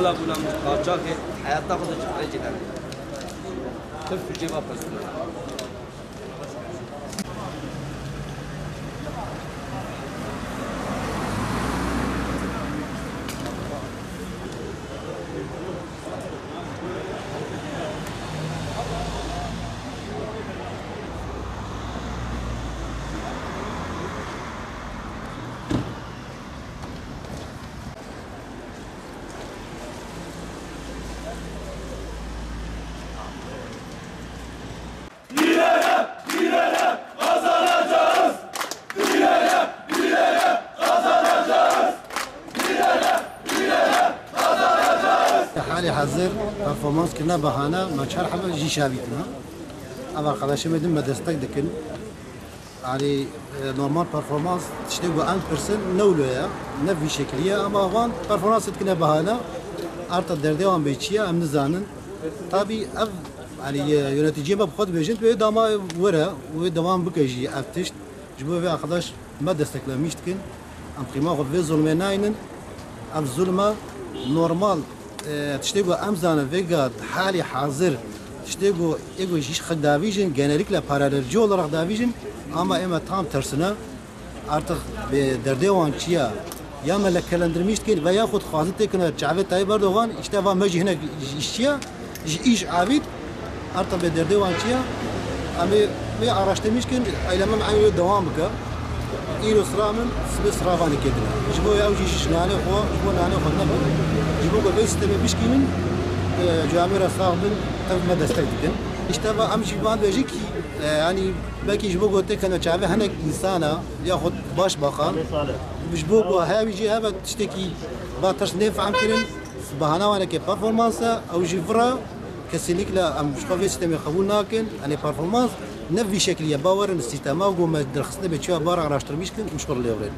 لا بولا مقاطعك حياتك خذ على جدار تفجي واپس حالي حاضر performans كنا بهانا ما شهر حبل جي شابيتنا أما خلاص مدن ما دستك دكن على normal performans تشتغل 1% نولويا نفي شكلية أما وان performans كنا بهانا أرتا دردوان بيتشيا أم نزانن طبي أف يعني ينتيجي ما بخد بيجنت ويداما ورا ويدوام بكجي أفتشت جبوا في خلاص ما دستك لميشتكن أم قيمة خد في ظلمناينن أم ظلمة normal تشتغل أمزان فيجاد حالي حاضر تشتغل إيجو شيء خد دافيجن genellikle paralelci olarak davijin ama ema tam tersine artık بدردوان çiya ya melekkelendirmişken veya خود خواهد تکنه Cavit Tayyip Erdoğan işte var mecihne işçiya iş abid artık بدردوان çiya ama ve araştırmışken eylemem aynı devam bıka إيرو سرامن سبي سرافاني كدنا جبوا يا وجي شنانه خو جبوا نانه خدنا جبوا قبل استمع بيشكين جامعة صاحبن تف ما دستكتن اشتبه أمشي بعد بيجيكي يعني باقي جبوا قلت كنا شعبي هناك إنسانة ياخد باش باقان جبوا هاي جي هذا تشتكي باترس نفع كرن بهانا وانا كبرفورمانسا أو جفرا كسينيك لا أم مش قابل استمع قبول ناكن أنا برفورمانس نفي شكلية باور الاستثمار وقوم درخصنا بتشوف بارع راشتر مشكل مشكور اللي يورين.